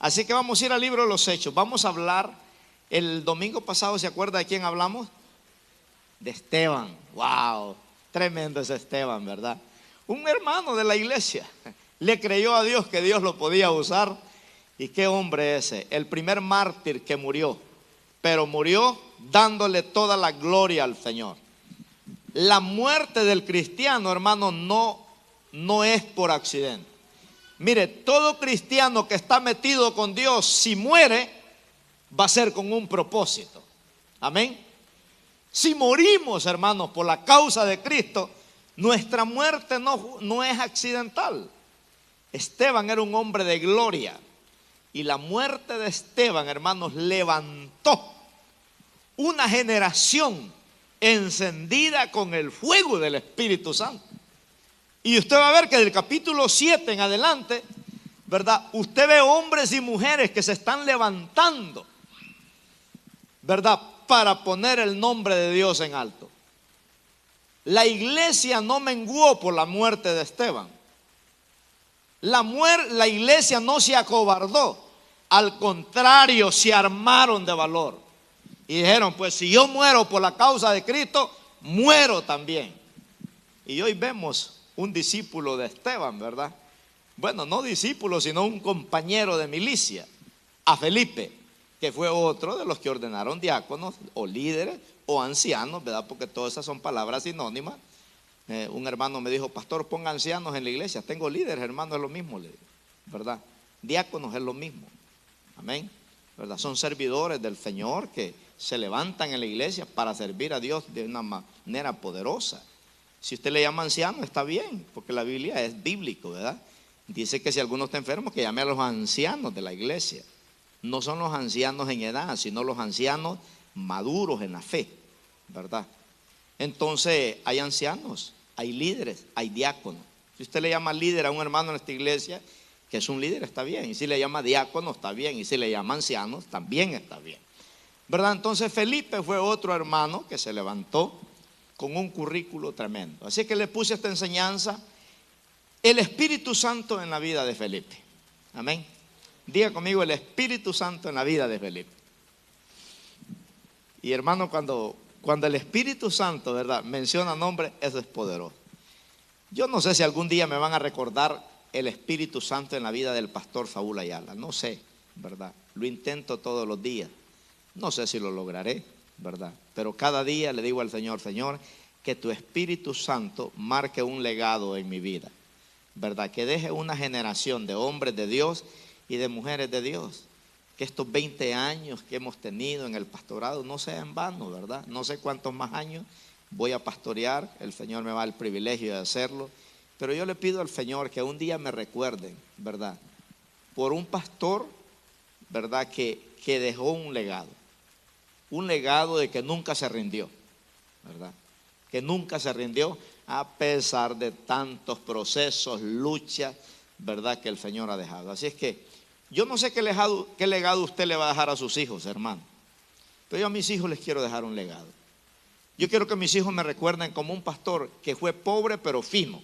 Así que vamos a ir al libro de los Hechos. Vamos a hablar, el domingo pasado, ¿se acuerda de quién hablamos? De Esteban. Wow, tremendo ese Esteban, ¿verdad? Un hermano de la iglesia. Le creyó a Dios que Dios lo podía usar. Y qué hombre ese, el primer mártir que murió, pero murió dándole toda la gloria al Señor. La muerte del cristiano, hermano, no es por accidente. Mire, todo cristiano que está metido con Dios, si muere, va a ser con un propósito. Amén. Si morimos, hermanos, por la causa de Cristo, nuestra muerte no es accidental. Esteban era un hombre de gloria. Y la muerte de Esteban, hermanos, levantó una generación encendida con el fuego del Espíritu Santo. Y usted va a ver que del capítulo 7 en adelante, ¿verdad? Usted ve hombres y mujeres que se están levantando, ¿verdad? Para poner el nombre de Dios en alto. La iglesia no menguó por la muerte de Esteban. La iglesia no se acobardó. Al contrario, se armaron de valor. Y dijeron, pues si yo muero por la causa de Cristo, muero también. Y hoy vemos un discípulo de Esteban, ¿verdad? Bueno, no discípulo, sino un compañero de milicia, a Felipe, que fue otro de los que ordenaron diáconos o líderes o ancianos, ¿verdad? Porque todas esas son palabras sinónimas. Un hermano me dijo, pastor, ponga ancianos en la iglesia. Tengo líderes, hermano, es lo mismo, ¿verdad? Diáconos es lo mismo. Amén, ¿verdad? Son servidores del Señor que se levantan en la iglesia para servir a Dios de una manera poderosa. Si usted le llama anciano, está bien, porque la Biblia es bíblico, ¿verdad? Dice que si alguno está enfermo, que llame a los ancianos de la iglesia. No son los ancianos en edad, sino los ancianos maduros en la fe, ¿verdad? Entonces hay ancianos, hay líderes, hay diáconos. Si usted le llama líder a un hermano en esta iglesia, que es un líder, está bien. Y si le llama diácono, está bien. Y si le llama ancianos, también está bien, ¿verdad? Entonces Felipe fue otro hermano que se levantó con un currículo tremendo. Así que le puse esta enseñanza, el Espíritu Santo en la vida de Felipe. Amén. Diga conmigo, el Espíritu Santo en la vida de Felipe. Y hermano, cuando el Espíritu Santo, ¿verdad?, menciona nombre, eso es poderoso. Yo no sé si algún día me van a recordar el Espíritu Santo en la vida del pastor Saúl Ayala. No sé, ¿verdad? Lo intento todos los días. No sé si lo lograré, ¿verdad? Pero cada día le digo al Señor, Señor, que tu Espíritu Santo marque un legado en mi vida, ¿verdad? Que deje una generación de hombres de Dios y de mujeres de Dios. Que estos 20 años que hemos tenido en el pastorado no sea en vano, ¿verdad? No sé cuántos más años voy a pastorear, el Señor me va a dar el privilegio de hacerlo, pero yo le pido al Señor que un día me recuerden, ¿verdad?, por un pastor, ¿verdad?, que dejó un legado de que nunca se rindió, ¿verdad?, que nunca se rindió a pesar de tantos procesos, luchas, ¿verdad?, que el Señor ha dejado. Así es que yo no sé qué legado usted le va a dejar a sus hijos, hermano, pero yo a mis hijos les quiero dejar un legado. Yo quiero que mis hijos me recuerden como un pastor que fue pobre pero fino,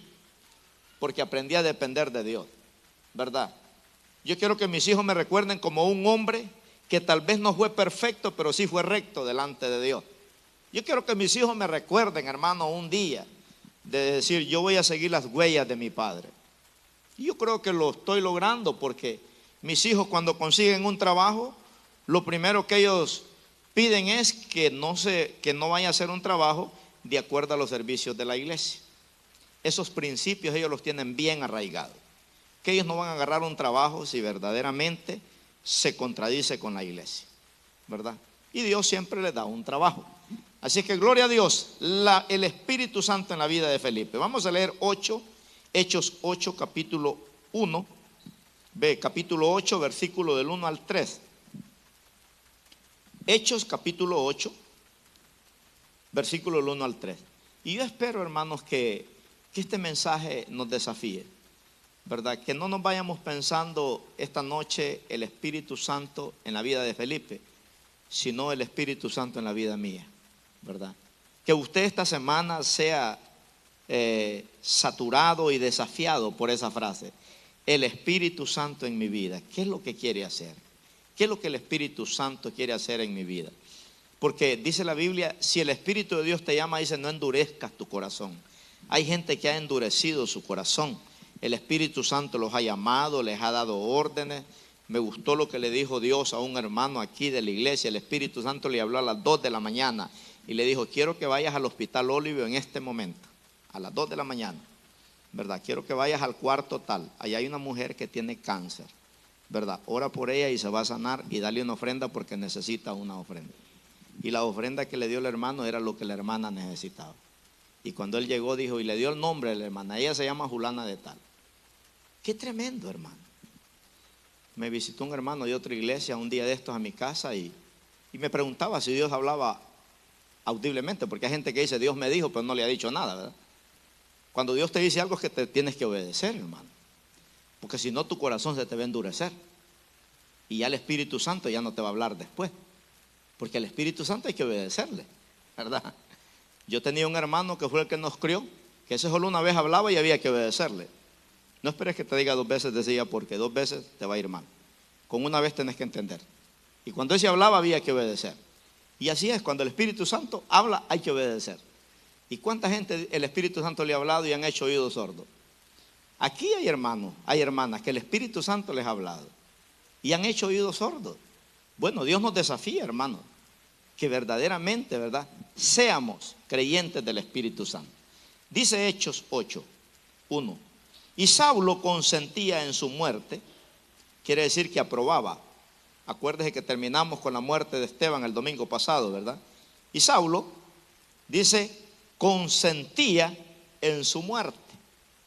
porque aprendí a depender de Dios, ¿verdad? Yo quiero que mis hijos me recuerden como un hombre que tal vez no fue perfecto, pero sí fue recto delante de Dios. Yo quiero que mis hijos me recuerden, hermano, un día de decir, yo voy a seguir las huellas de mi padre. Y yo creo que lo estoy logrando, porque mis hijos, cuando consiguen un trabajo, lo primero que ellos piden es que no vaya a hacer un trabajo de acuerdo a los servicios de la iglesia. Esos principios ellos los tienen bien arraigados, que ellos no van a agarrar un trabajo si verdaderamente se contradice con la iglesia, ¿verdad? Y Dios siempre les da un trabajo. Así que gloria a Dios, el Espíritu Santo en la vida de Felipe. Vamos a leer Hechos 8, capítulo 1, capítulo 8, versículo del 1 al 3. Hechos capítulo 8, versículo del 1 al 3. Y yo espero, hermanos, que este mensaje nos desafíe, ¿verdad? Que no nos vayamos pensando esta noche el Espíritu Santo en la vida de Felipe, sino el Espíritu Santo en la vida mía, ¿verdad? Que usted esta semana sea saturado y desafiado por esa frase. el Espíritu Santo en mi vida. ¿Qué es lo que quiere hacer? ¿Qué es lo que el Espíritu Santo quiere hacer en mi vida? Porque dice la Biblia, si el Espíritu de Dios te llama, dice, no endurezcas tu corazón. Hay gente que ha endurecido su corazón. El Espíritu Santo los ha llamado, les ha dado órdenes. Me gustó lo que le dijo Dios a un hermano aquí de la iglesia. El Espíritu Santo le habló a las 2 de la mañana y le dijo, quiero que vayas al Hospital Olivio en este momento, a las 2 de la mañana, ¿verdad? Quiero que vayas al cuarto tal. Allá hay una mujer que tiene cáncer, ¿verdad? Ora por ella y se va a sanar, y dale una ofrenda porque necesita una ofrenda. Y la ofrenda que le dio el hermano era lo que la hermana necesitaba. Y cuando él llegó dijo, y le dio el nombre de la hermana, ella se llama Julana de tal. Qué tremendo, hermano. Me visitó un hermano de otra iglesia un día de estos a mi casa y me preguntaba si Dios hablaba audiblemente, porque hay gente que dice, Dios me dijo, pero no le ha dicho nada, ¿verdad? Cuando Dios te dice algo es que te tienes que obedecer, hermano, porque si no tu corazón se te va a endurecer y ya el Espíritu Santo ya no te va a hablar después, porque al Espíritu Santo hay que obedecerle, ¿verdad? Yo tenía un hermano que fue el que nos crió, que ese solo una vez hablaba y había que obedecerle. No esperes que te diga 2 veces, decía, porque 2 veces te va a ir mal. Con una vez tenés que entender. Y cuando ese hablaba había que obedecer. Y así es, cuando el Espíritu Santo habla hay que obedecer. ¿Y cuánta gente el Espíritu Santo le ha hablado y han hecho oídos sordos? Aquí hay hermanos, hay hermanas que el Espíritu Santo les ha hablado y han hecho oídos sordos. Bueno, Dios nos desafía, hermanos, que verdaderamente, ¿verdad?, seamos creyentes del Espíritu Santo. Dice Hechos 8:1. Y Saulo consentía en su muerte, quiere decir que aprobaba. Acuérdese que terminamos con la muerte de Esteban el domingo pasado, ¿verdad? Y Saulo, dice, consentía en su muerte.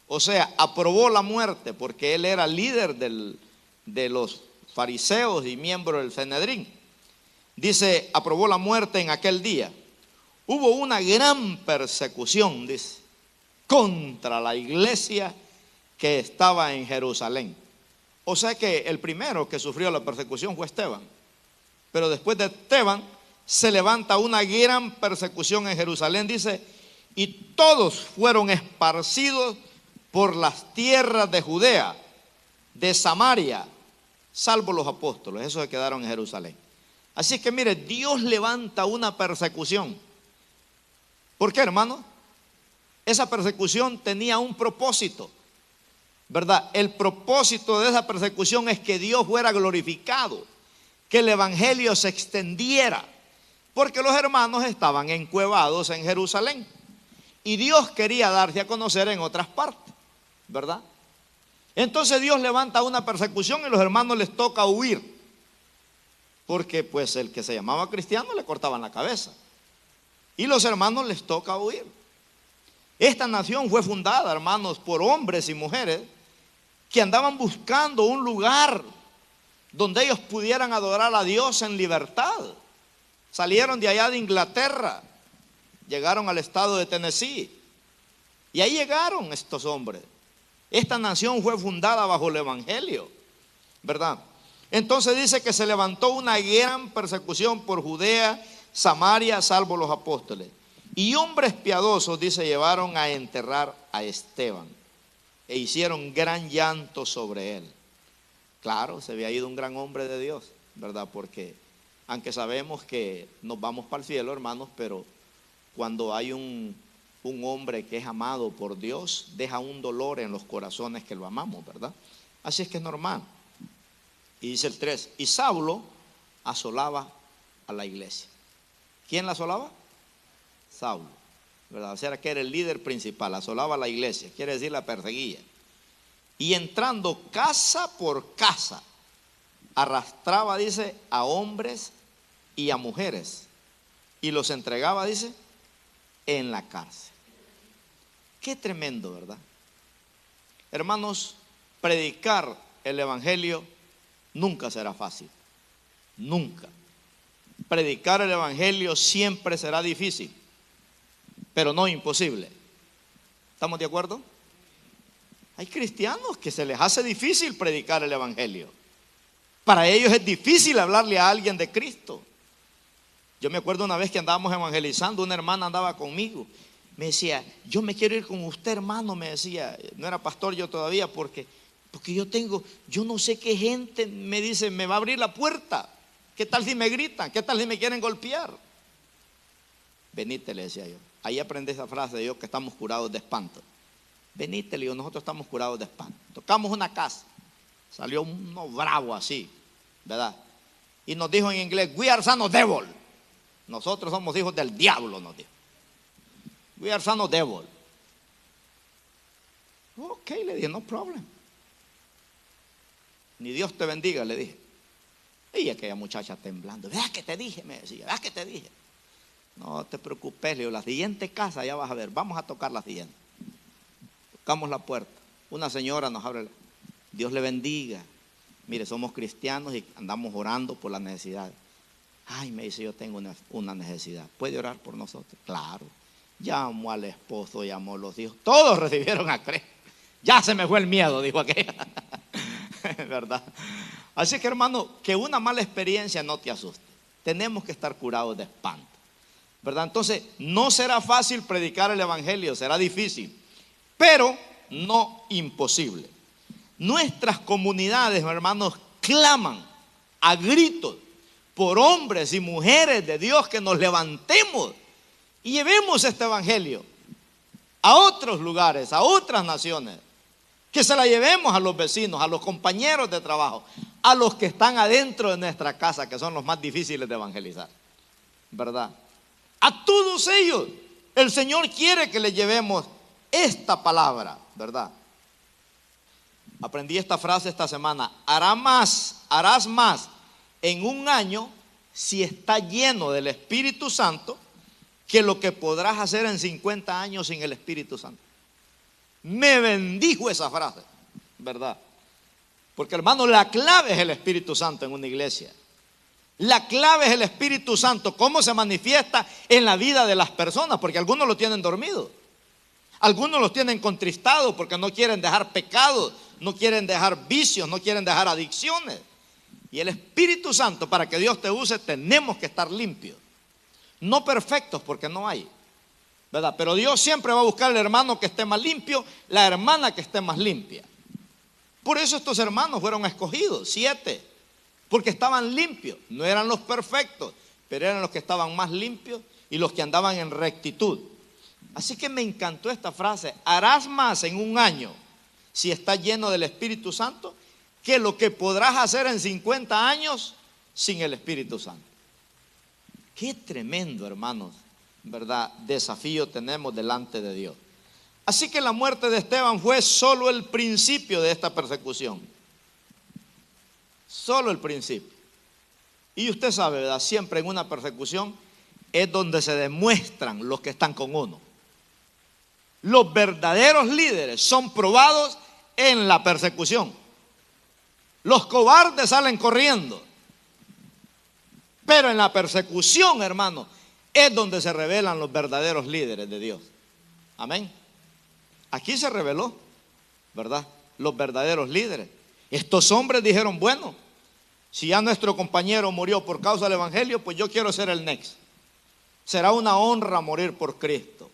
O sea, aprobó la muerte porque él era líder de los fariseos y miembro del Sanedrín. Dice, aprobó la muerte en aquel día. Hubo una gran persecución, dice, contra la iglesia que estaba en Jerusalén. O sea que el primero que sufrió la persecución fue Esteban. Pero después de Esteban se levanta una gran persecución en Jerusalén, dice, y todos fueron esparcidos por las tierras de Judea, de Samaria, salvo los apóstoles, esos se quedaron en Jerusalén. Así que mire, Dios levanta una persecución. ¿Por qué, hermano? Esa persecución tenía un propósito, ¿verdad? El propósito de esa persecución es que Dios fuera glorificado, que el evangelio se extendiera, porque los hermanos estaban encuevados en Jerusalén y Dios quería darse a conocer en otras partes, ¿verdad? Entonces Dios levanta una persecución y los hermanos les toca huir, porque pues el que se llamaba cristiano le cortaban la cabeza y los hermanos les toca huir. Esta nación fue fundada, hermanos, por hombres y mujeres que andaban buscando un lugar donde ellos pudieran adorar a Dios en libertad. Salieron de allá de Inglaterra, llegaron al estado de Tennessee y ahí llegaron estos hombres. Esta nación fue fundada bajo el evangelio, ¿verdad? Entonces dice que se levantó una gran persecución por Judea, Samaria, salvo los apóstoles. Y hombres piadosos, dice, llevaron a enterrar a Esteban e hicieron gran llanto sobre él. Claro, se había ido un gran hombre de Dios, ¿verdad? Porque aunque sabemos que nos vamos para el cielo, hermanos, pero cuando hay un hombre que es amado por Dios, deja un dolor en los corazones que lo amamos, ¿verdad? Así es que es normal. Y dice el 3, y Saulo asolaba a la iglesia. ¿Quién la asolaba? Saulo, ¿verdad? O sea que era el líder principal, asolaba a la iglesia, quiere decir la perseguía. Y entrando casa por casa, arrastraba, dice, a hombres y a mujeres y los entregaba, dice, en la cárcel. Qué tremendo, ¿verdad? Hermanos, predicar el evangelio nunca será fácil, nunca. Predicar el evangelio siempre será difícil, pero no imposible. ¿Estamos de acuerdo? Hay cristianos que se les hace difícil predicar el evangelio. Para ellos es difícil hablarle a alguien de Cristo. Yo me acuerdo una vez que andábamos evangelizando, una hermana andaba conmigo. Me decía, yo me quiero ir con usted, hermano, me decía. No era pastor yo todavía, porque Porque yo no sé qué gente me dice, me va a abrir la puerta. ¿Qué tal si me gritan? ¿Qué tal si me quieren golpear? Venite, le decía yo. Ahí aprendí esa frase de yo, que estamos curados de espanto. Venite, le digo, nosotros estamos curados de espanto. Tocamos una casa, salió uno bravo así, ¿verdad? Y nos dijo en inglés, we are son of devil. Nosotros somos hijos del diablo, nos dijo. We are son of devil. Ok, le dije, no problem. Ni Dios te bendiga, le dije. Y aquella muchacha temblando, ¿verdad que te dije? Me decía, ¿verdad que te dije? No te preocupes, le digo, la siguiente casa ya vas a ver, vamos a tocar la siguiente. Tocamos la puerta, una señora nos abre, Dios le bendiga. Mire, somos cristianos y andamos orando por las necesidades. Ay, me dice, yo tengo una necesidad, ¿puede orar por nosotros? Claro. Llamó al esposo, llamó a los hijos, todos recibieron a Cristo. Ya se me fue el miedo, dijo aquella. ¿Verdad? Así que, hermano, que una mala experiencia no te asuste. Tenemos que estar curados de espanto, ¿verdad? Entonces, no será fácil predicar el evangelio, será difícil, pero no imposible. Nuestras comunidades, hermanos, claman a gritos por hombres y mujeres de Dios que nos levantemos y llevemos este evangelio a otros lugares, a otras naciones. Que se la llevemos a los vecinos, a los compañeros de trabajo, a los que están adentro de nuestra casa, que son los más difíciles de evangelizar, ¿verdad? A todos ellos el Señor quiere que les llevemos esta palabra, ¿verdad? Aprendí esta frase esta semana: harás más en un año si está lleno del Espíritu Santo que lo que podrás hacer en 50 años sin el Espíritu Santo. Me bendijo esa frase, ¿verdad? Porque, hermano, la clave es el Espíritu Santo en una iglesia. La clave es el Espíritu Santo, cómo se manifiesta en la vida de las personas, porque algunos lo tienen dormido, algunos los tienen contristados porque no quieren dejar pecados, no quieren dejar vicios, no quieren dejar adicciones. Y el Espíritu Santo, para que Dios te use, tenemos que estar limpios, no perfectos, porque no hay, ¿verdad? Pero Dios siempre va a buscar el hermano que esté más limpio, la hermana que esté más limpia. Por eso estos hermanos fueron escogidos, 7, porque estaban limpios. No eran los perfectos, pero eran los que estaban más limpios y los que andaban en rectitud. Así que me encantó esta frase: harás más en un año si estás lleno del Espíritu Santo que lo que podrás hacer en 50 años sin el Espíritu Santo. Qué tremendo, hermanos, ¿verdad? Desafío tenemos delante de Dios. Así que la muerte de Esteban fue solo el principio de esta persecución. Solo el principio. Y usted sabe, ¿verdad? Siempre en una persecución es donde se demuestran los que están con uno. Los verdaderos líderes son probados en la persecución. Los cobardes salen corriendo. Pero en la persecución, hermano, es donde se revelan los verdaderos líderes de Dios. Amén. Aquí se reveló, ¿verdad? Los verdaderos líderes. Estos hombres dijeron: bueno, si ya nuestro compañero murió por causa del evangelio, pues yo quiero ser el next. Será una honra morir por Cristo.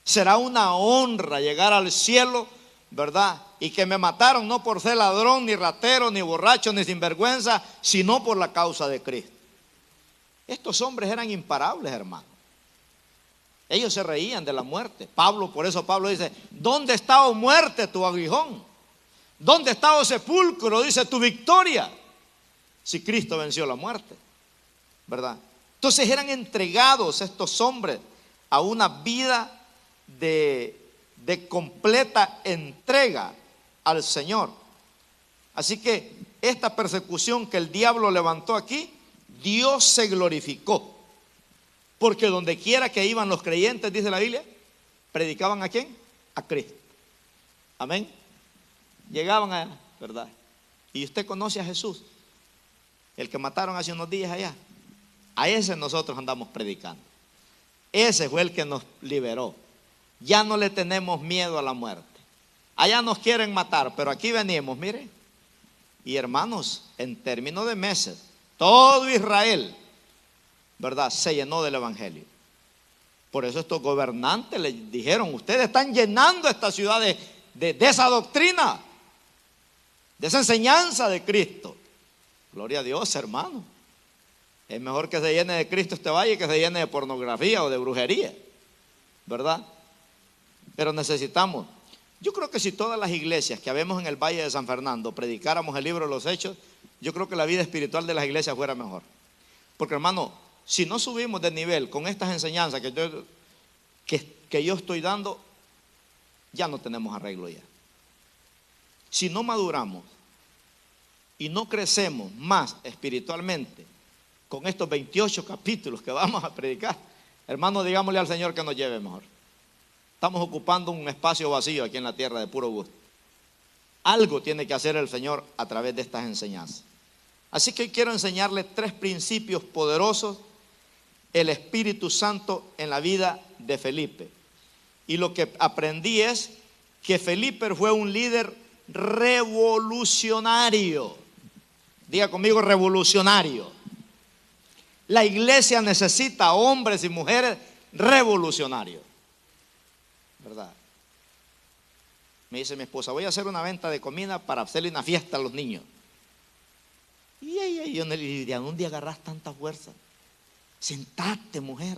Será una honra llegar al cielo, ¿verdad? Y que me mataron no por ser ladrón, ni ratero, ni borracho, ni sinvergüenza, sino por la causa de Cristo. Estos hombres eran imparables, hermano. Ellos se reían de la muerte. Por eso Pablo dice: ¿dónde está, oh muerte, tu aguijón? ¿Dónde está, oh sepulcro, dice, tu victoria? Si Cristo venció la muerte, ¿verdad? Entonces eran entregados estos hombres a una vida de completa entrega al Señor. Así que esta persecución que el diablo levantó aquí, Dios se glorificó. Porque donde quiera que iban los creyentes, dice la Biblia, predicaban ¿a quién? A Cristo. Amén. Llegaban allá, ¿verdad? Y usted conoce a Jesús, el que mataron hace unos días allá. A ese nosotros andamos predicando. Ese fue el que nos liberó. Ya no le tenemos miedo a la muerte. Allá nos quieren matar, pero aquí venimos, mire. Y hermanos, en términos de meses, todo Israel, ¿verdad?, se llenó del evangelio. Por eso estos gobernantes les dijeron: ustedes están llenando esta ciudad de esa doctrina. de esa enseñanza de Cristo. Gloria a Dios, hermano. Es mejor que se llene de Cristo este valle que se llene de pornografía o de brujería, ¿verdad? Pero necesitamos. Yo creo que si todas las iglesias que habemos en el Valle de San Fernando predicáramos el libro de los Hechos, yo creo que la vida espiritual de las iglesias fuera mejor. Porque, hermano, si no subimos de nivel con estas enseñanzas que yo estoy dando, ya no tenemos arreglo ya. Si no maduramos y no crecemos más espiritualmente con estos 28 capítulos que vamos a predicar, hermano, digámosle al Señor que nos lleve mejor. Estamos ocupando un espacio vacío aquí en la tierra de puro gusto. Algo tiene que hacer el Señor a través de estas enseñanzas. Así que hoy quiero enseñarle 3 principios poderosos, el Espíritu Santo en la vida de Felipe. Y lo que aprendí es que Felipe fue un líder revolucionario. Diga conmigo, revolucionario. La iglesia necesita hombres y mujeres revolucionarios, ¿verdad? Me dice mi esposa, voy a hacer una venta de comida para hacerle una fiesta a los niños. Y ella, yo le diría, ¿dónde agarras tanta fuerza? Sentate, mujer.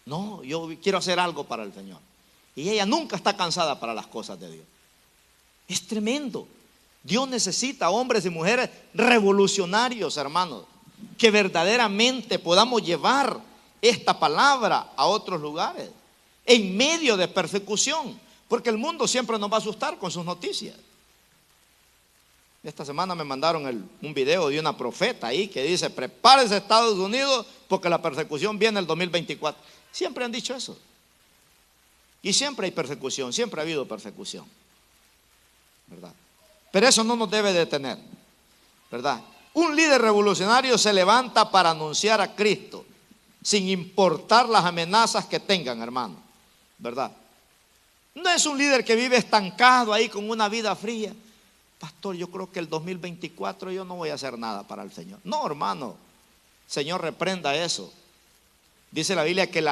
No, yo quiero hacer algo para el Señor. Y ella nunca está cansada para las cosas de Dios. Es tremendo. Dios necesita hombres y mujeres revolucionarios, hermanos, que verdaderamente podamos llevar esta palabra a otros lugares en medio de persecución, porque el mundo siempre nos va a asustar con sus noticias. Esta semana me mandaron un video de una profeta ahí que dice, prepárese Estados Unidos porque la persecución viene el 2024. Siempre han dicho eso. Y siempre hay persecución, siempre ha habido persecución, ¿verdad? Pero eso no nos debe detener, ¿verdad? Un líder revolucionario se levanta para anunciar a Cristo, sin importar las amenazas que tengan, hermano, ¿verdad? No es un líder que vive estancado ahí con una vida fría. Pastor, yo creo que el 2024 yo no voy a hacer nada para el Señor. No, hermano, Señor, reprenda eso. Dice la Biblia que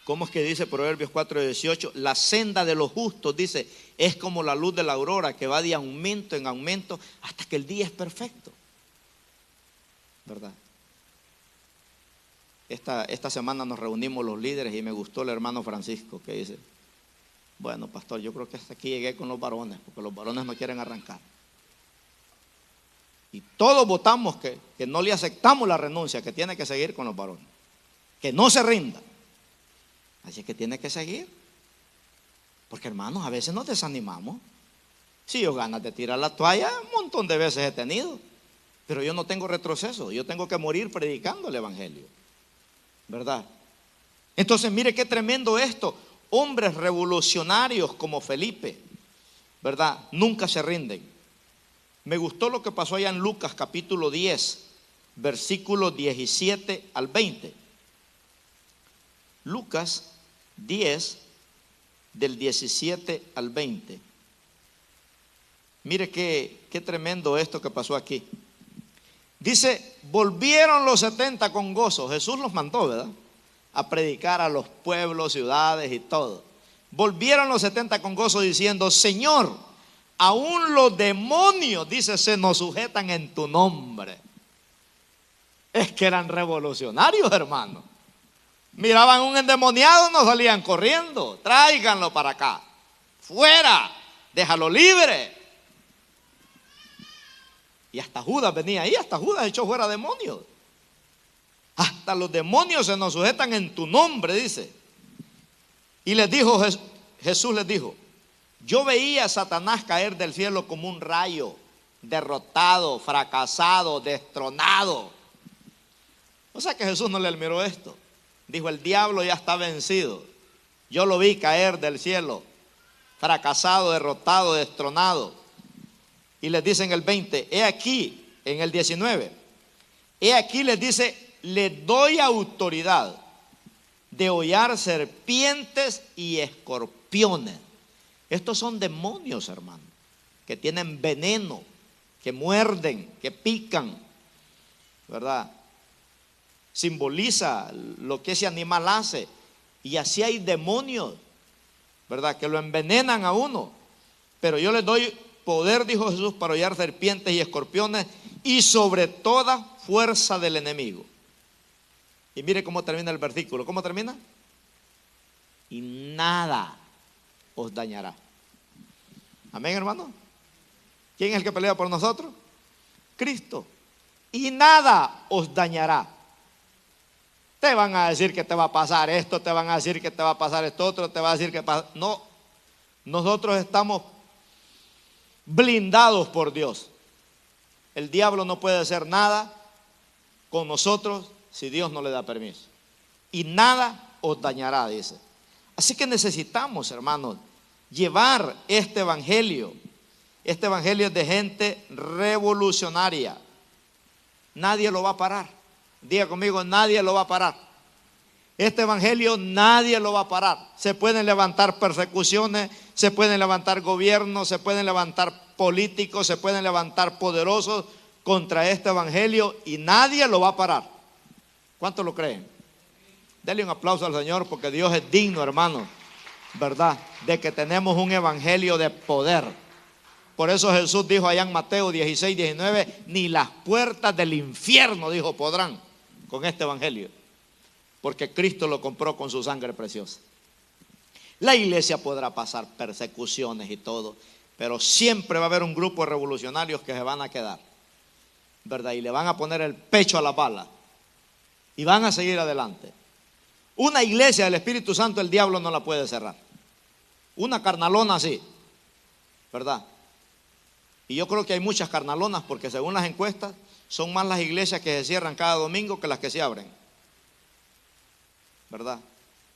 ¿cómo es que dice Proverbios 4:18? La senda de los justos, dice, es como la luz de la aurora que va de aumento en aumento hasta que el día es perfecto, ¿verdad? Esta semana nos reunimos los líderes y me gustó el hermano Francisco que dice, bueno, pastor, yo creo que hasta aquí llegué con los varones, porque los varones no quieren arrancar. Y todos votamos que no le aceptamos la renuncia, que tiene que seguir con los varones, que no se rinda. Así que tiene que seguir. Porque, hermanos, a veces nos desanimamos. Si yo ganas de tirar la toalla, un montón de veces he tenido. Pero yo no tengo retroceso, yo tengo que morir predicando el evangelio, ¿verdad? Entonces, mire qué tremendo esto. Hombres revolucionarios como Felipe, ¿verdad? Nunca se rinden. Me gustó lo que pasó allá en Lucas capítulo 10, versículos 17 al 20. Lucas 10, del 17 al 20. Mire qué tremendo esto que pasó aquí. Dice, volvieron los 70 con gozo. Jesús los mandó, ¿verdad?, a predicar a los pueblos, ciudades y todo. Volvieron los 70 con gozo diciendo, Señor, aún los demonios, dice, se nos sujetan en tu nombre. Es que eran revolucionarios, hermano. Miraban un endemoniado, no salían corriendo. Tráiganlo para acá. Fuera, déjalo libre. Y hasta Judas venía ahí, hasta Judas echó fuera demonios. Hasta los demonios se nos sujetan en tu nombre, dice. Y les dijo, Jesús les dijo, yo veía a Satanás caer del cielo como un rayo, derrotado, fracasado, destronado. O sea que Jesús no le admiró esto. Dijo, el diablo ya está vencido. Yo lo vi caer del cielo, fracasado, derrotado, destronado. Y les dice en el 20, he aquí, en el 19, he aquí les dice, les doy autoridad de hollar serpientes y escorpiones. Estos son demonios, hermano, que tienen veneno, que muerden, que pican, ¿verdad? Simboliza lo que ese animal hace. Y así hay demonios ¿verdad? Que lo envenenan a uno. Pero yo les doy poder, dijo Jesús, para hollar serpientes y escorpiones y sobre toda fuerza del enemigo. Y mire cómo termina el versículo. ¿Cómo termina? Y nada os dañará. Amén, hermano. ¿Quién es el que pelea por nosotros? Cristo. Y nada os dañará. Te van a decir que te va a pasar esto, te van a decir que te va a pasar esto otro, te va a decir que pasa. No, nosotros estamos blindados por Dios. El diablo no puede hacer nada con nosotros si Dios no le da permiso. Y nada os dañará, dice. Así que necesitamos, hermanos, llevar este evangelio. Este evangelio es de gente revolucionaria. Nadie lo va a parar. Diga conmigo, nadie lo va a parar. Este evangelio nadie lo va a parar. Se pueden levantar persecuciones, se pueden levantar gobiernos, se pueden levantar políticos, se pueden levantar poderosos contra este evangelio y nadie lo va a parar. ¿Cuántos lo creen? Denle un aplauso al Señor porque Dios es digno, hermano, ¿verdad? De que tenemos un evangelio de poder. Por eso Jesús dijo allá en Mateo 16, 19, ni las puertas del infierno, dijo, podrán con este evangelio. Porque Cristo lo compró con su sangre preciosa. La iglesia podrá pasar persecuciones y todo, pero siempre va a haber un grupo de revolucionarios que se van a quedar, ¿verdad? Y le van a poner el pecho a la bala y van a seguir adelante. Una iglesia del Espíritu Santo el diablo no la puede cerrar. Una carnalona sí, ¿verdad? Y yo creo que hay muchas carnalonas porque según las encuestas son más las iglesias que se cierran cada domingo que las que se abren, ¿verdad?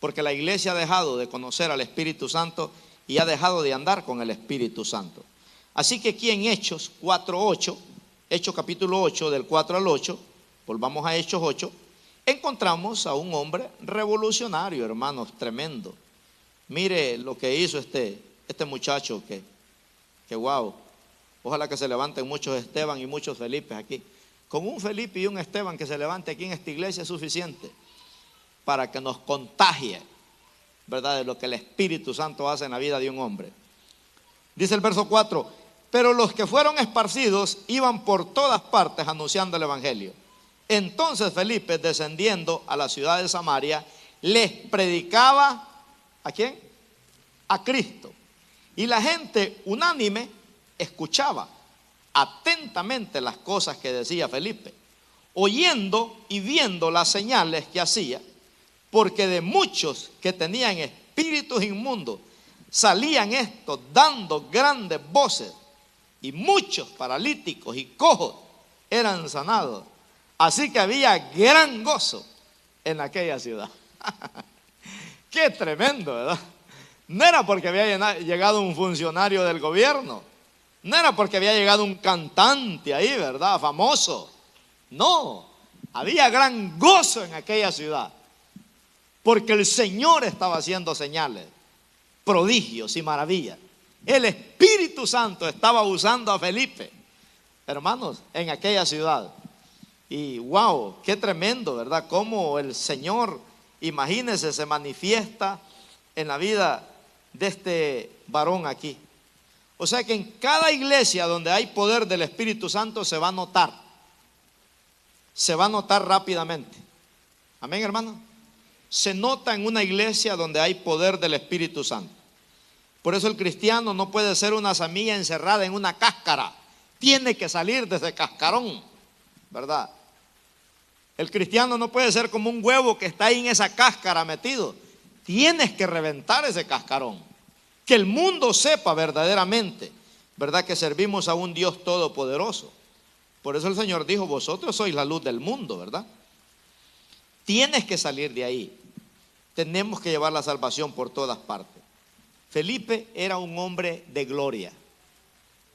Porque la iglesia ha dejado de conocer al Espíritu Santo y ha dejado de andar con el Espíritu Santo. Así que aquí en Hechos 4:8, Hechos capítulo 8 del 4 al 8, volvamos a Hechos 8, encontramos a un hombre revolucionario, hermanos, tremendo. Mire lo que hizo este muchacho que wow, ojalá que se levanten muchos Esteban y muchos Felipes aquí. Con un Felipe y un Esteban que se levante aquí en esta iglesia es suficiente para que nos contagie, ¿verdad?, de lo que el Espíritu Santo hace en la vida de un hombre. Dice el verso 4, pero los que fueron esparcidos iban por todas partes anunciando el evangelio. Entonces Felipe, descendiendo a la ciudad de Samaria, les predicaba, ¿a quién? A Cristo. Y la gente unánime escuchaba atentamente las cosas que decía Felipe, oyendo y viendo las señales que hacía, porque de muchos que tenían espíritus inmundos salían estos dando grandes voces, y muchos paralíticos y cojos eran sanados. Así que había gran gozo en aquella ciudad. Qué tremendo, ¿verdad? No era porque había llegado un funcionario del gobierno, no era porque había llegado un cantante ahí, ¿verdad?, famoso. No, había gran gozo en aquella ciudad, porque el Señor estaba haciendo señales, prodigios y maravillas. El Espíritu Santo estaba usando a Felipe, hermanos, en aquella ciudad. Y wow, qué tremendo, ¿verdad? Cómo el Señor, imagínense, se manifiesta en la vida de este varón aquí. O sea que en cada iglesia donde hay poder del Espíritu Santo se va a notar rápidamente. Amén, hermano. Se nota en una iglesia donde hay poder del Espíritu Santo. Por eso el cristiano no puede ser una semilla encerrada en una cáscara. Tiene que salir de ese cascarón, ¿verdad? El cristiano no puede ser como un huevo que está ahí en esa cáscara metido. Tienes que reventar ese cascarón. Que el mundo sepa verdaderamente, ¿verdad?, que servimos a un Dios todopoderoso. Por eso el Señor dijo, vosotros sois la luz del mundo, ¿verdad? Tienes que salir de ahí. Tenemos que llevar la salvación por todas partes. Felipe era un hombre de gloria.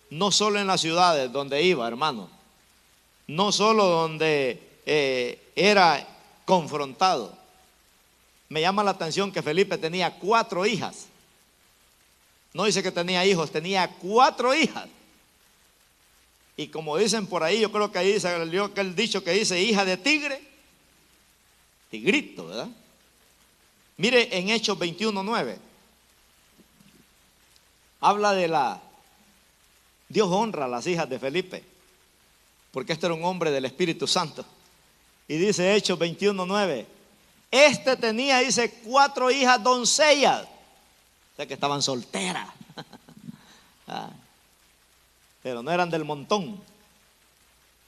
No solo en las ciudades donde iba, hermano. No solo donde era confrontado. Me llama la atención que Felipe tenía 4 hijas. No dice que tenía hijos, tenía 4 hijas. Y como dicen por ahí, yo creo que ahí salió aquel dicho que dice, hija de tigre, tigrito, ¿verdad? Mire en Hechos 21:9. Habla de Dios honra a las hijas de Felipe, porque este era un hombre del Espíritu Santo. Y dice Hechos 21:9, este tenía, dice, 4 hijas doncellas, o sea que estaban solteras. Pero no eran del montón,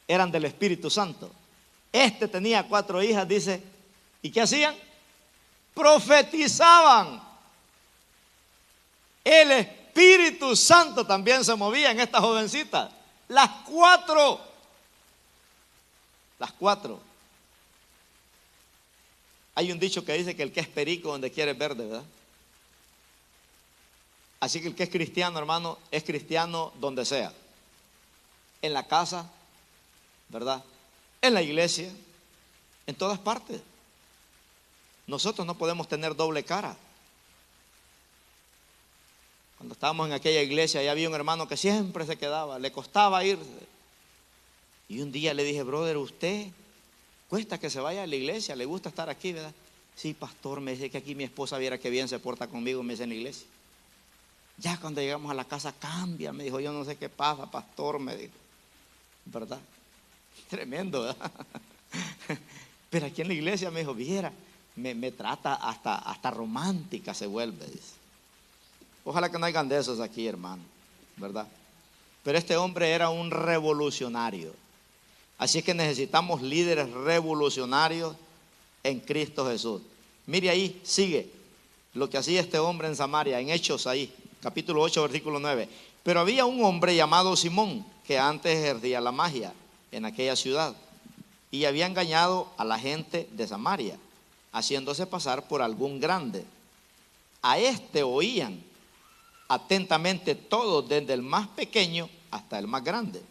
eran del Espíritu Santo. Este tenía 4 hijas, dice, ¿y qué hacían? Profetizaban. El Espíritu Santo también se movía en estas jovencitas. Las 4. Hay un dicho que dice que el que es perico donde quiere es verde, ¿verdad? Así que el que es cristiano, hermano, es cristiano donde sea. En la casa, ¿verdad? En la iglesia, en todas partes. Nosotros no podemos tener doble cara. Cuando estábamos en aquella iglesia, ya había un hermano que siempre se quedaba, le costaba irse. Y un día le dije, brother, ¿usted cuesta que se vaya a la iglesia? ¿Le gusta estar aquí, verdad? Sí, pastor, me dice que aquí mi esposa viera que bien se porta conmigo, me dice, en la iglesia. Ya cuando llegamos a la casa cambia, me dijo, yo no sé qué pasa, pastor, me dijo. ¿Verdad? Tremendo, ¿verdad? Pero aquí en la iglesia me dijo, viera, me trata hasta romántica se vuelve, dice. Ojalá que no hayan de esos aquí, hermano, ¿verdad? Pero este hombre era un revolucionario. Así es que necesitamos líderes revolucionarios en Cristo Jesús. Mire ahí, sigue lo que hacía este hombre en Samaria, en Hechos ahí, capítulo 8, versículo 9. Pero había un hombre llamado Simón, que antes ejercía la magia en aquella ciudad, y había engañado a la gente de Samaria, haciéndose pasar por algún grande. A este oían atentamente todos, desde el más pequeño hasta el más grande,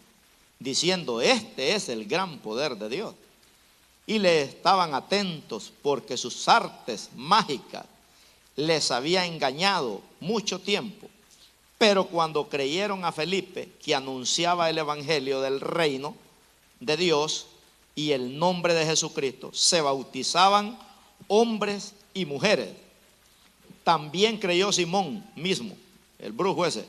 diciendo, este es el gran poder de Dios. Y le estaban atentos porque sus artes mágicas les había engañado mucho tiempo. Pero cuando creyeron a Felipe, que anunciaba el evangelio del reino de Dios y el nombre de Jesucristo, se bautizaban hombres y mujeres. También creyó Simón mismo, el brujo ese.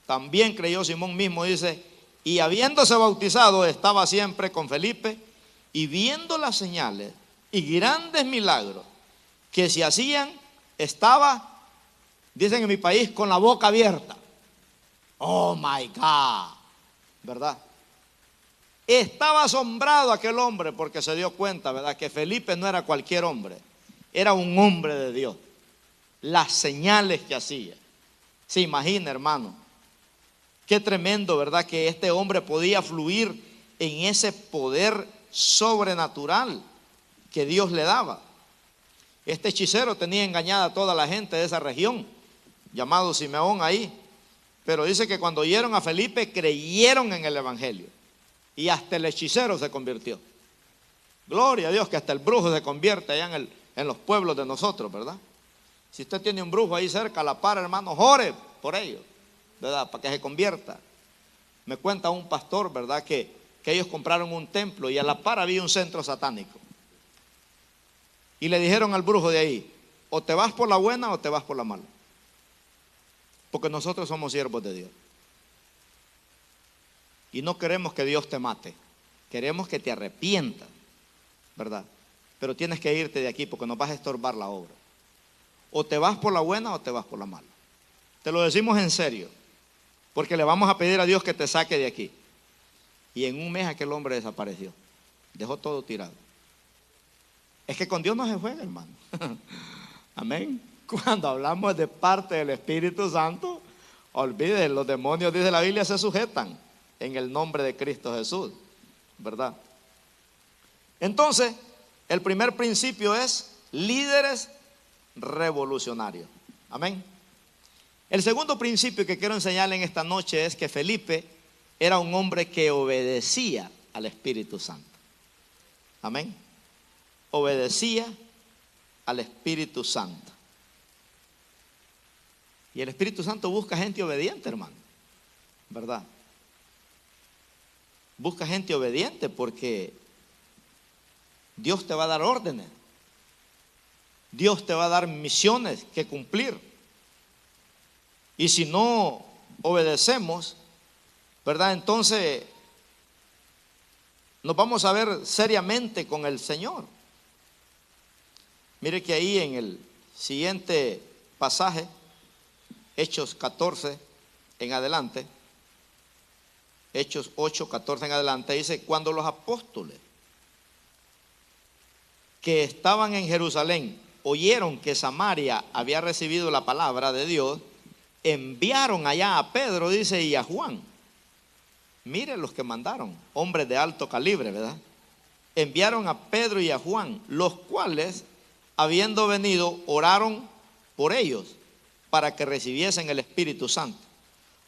También creyó Simón mismo, dice, y habiéndose bautizado estaba siempre con Felipe, y viendo las señales y grandes milagros que se hacían, estaba, dicen en mi país, con la boca abierta. Oh my God, ¿verdad? Estaba asombrado aquel hombre porque se dio cuenta, ¿verdad?, que Felipe no era cualquier hombre, era un hombre de Dios. Las señales que hacía. Se imagina, hermano, qué tremendo, ¿verdad?, que este hombre podía fluir en ese poder sobrenatural que Dios le daba. Este hechicero tenía engañada a toda la gente de esa región, llamado Simeón ahí. Pero dice que cuando oyeron a Felipe, creyeron en el evangelio. Y hasta el hechicero se convirtió. Gloria a Dios, que hasta el brujo se convierte allá en los pueblos de nosotros, ¿verdad? Si usted tiene un brujo ahí cerca, a la par, hermano, ore por ellos, ¿verdad?, para que se convierta. Me cuenta un pastor, ¿verdad?, que ellos compraron un templo y a la par había un centro satánico. Y le dijeron al brujo de ahí, o te vas por la buena o te vas por la mala. Porque nosotros somos siervos de Dios. Y no queremos que Dios te mate. Queremos que te arrepientas, ¿verdad? Pero tienes que irte de aquí porque nos vas a estorbar la obra. O te vas por la buena o te vas por la mala. Te lo decimos en serio. Porque le vamos a pedir a Dios que te saque de aquí. Y en un mes aquel hombre desapareció. Dejó todo tirado. Es que con Dios no se juega, hermano. Amén. Cuando hablamos de parte del Espíritu Santo, olviden, los demonios, dice la Biblia, se sujetan en el nombre de Cristo Jesús, ¿verdad? Entonces, el primer principio es líderes revolucionarios. Amén. El segundo principio que quiero enseñarle en esta noche es que Felipe era un hombre que obedecía al Espíritu Santo. Amén. Obedecía al Espíritu Santo. Y el Espíritu Santo busca gente obediente, hermano, ¿verdad? Busca gente obediente porque Dios te va a dar órdenes. Dios te va a dar misiones que cumplir. Y si no obedecemos, ¿verdad? Entonces nos vamos a ver seriamente con el Señor. Mire que ahí en el siguiente pasaje, Hechos 14 en adelante, Hechos 8, 14 en adelante, dice: cuando los apóstoles que estaban en Jerusalén oyeron que Samaria había recibido la palabra de Dios, enviaron allá a Pedro, dice, y a Juan. Mire los que mandaron, hombres de alto calibre, ¿verdad? Enviaron a Pedro y a Juan, los cuales, habiendo venido, oraron por ellos para que recibiesen el Espíritu Santo,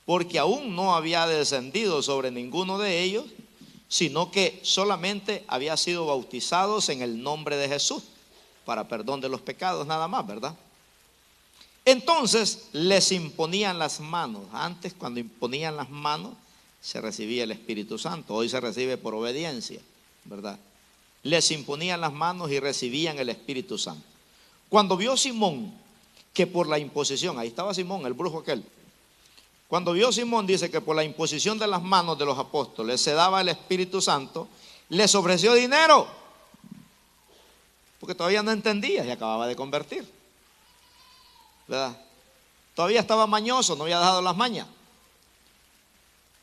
porque aún no había descendido sobre ninguno de ellos, sino que solamente había sido bautizados en el nombre de Jesús para perdón de los pecados, nada más, ¿verdad? Entonces les imponían las manos. Antes, cuando imponían las manos, se recibía el Espíritu Santo. Hoy se recibe por obediencia, ¿verdad? Les imponían las manos y recibían el Espíritu Santo. Cuando vio Simón que por la imposición, ahí estaba Simón, el brujo aquel. Cuando vio Simón, dice que por la imposición de las manos de los apóstoles se daba el Espíritu Santo, les ofreció dinero, porque todavía no entendía, se acababa de convertir, ¿verdad? Todavía estaba mañoso, no había dejado las mañas.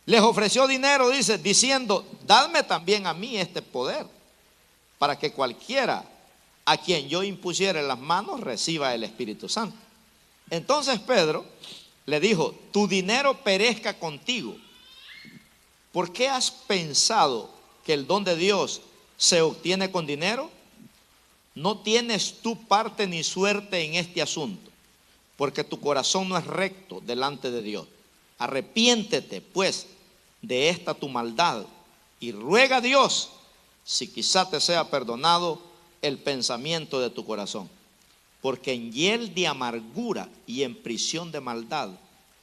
Les ofreció dinero, dice, diciendo: dadme también a mí este poder, para que cualquiera a quien yo impusiere las manos reciba el Espíritu Santo. Entonces Pedro le dijo: tu dinero perezca contigo. ¿Por qué has pensado que el don de Dios se obtiene con dinero? No tienes tú parte ni suerte en este asunto, porque tu corazón no es recto delante de Dios. Arrepiéntete pues de esta tu maldad y ruega a Dios si quizá te sea perdonado el pensamiento de tu corazón. Porque en hiel de amargura y en prisión de maldad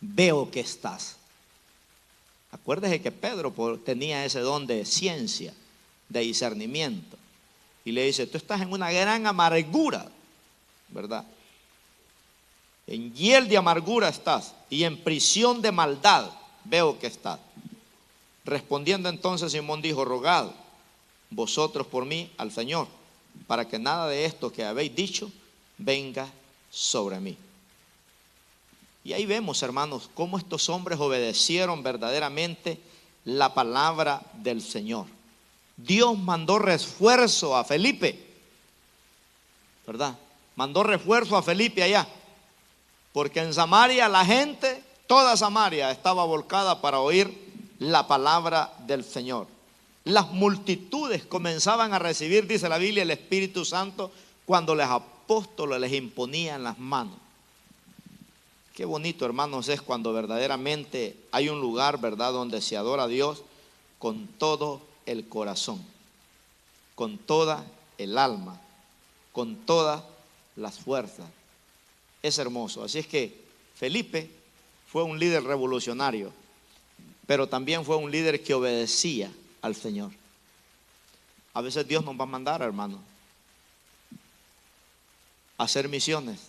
veo que estás. Acuérdese que Pedro tenía ese don de ciencia, de discernimiento. Y le dice: tú estás en una gran amargura, ¿verdad? En hiel de amargura estás y en prisión de maldad veo que estás. Respondiendo entonces Simón dijo: rogad vosotros por mí al Señor, para que nada de esto que habéis dicho venga sobre mí. Y ahí vemos, hermanos, cómo estos hombres obedecieron verdaderamente la palabra del Señor. Dios mandó refuerzo a Felipe, ¿verdad? Mandó refuerzo a Felipe allá, porque en Samaria la gente, toda Samaria estaba volcada para oír la palabra del Señor. Las multitudes comenzaban a recibir, dice la Biblia, el Espíritu Santo cuando los apóstoles les imponían las manos. Qué bonito, hermanos, es cuando verdaderamente hay un lugar, ¿verdad?, donde se adora a Dios con todo el corazón, con toda el alma, con todas las fuerzas. Es hermoso. Así es que Felipe fue un líder revolucionario, pero también fue un líder que obedecía al Señor. A veces Dios nos va a mandar, hermano, a hacer misiones,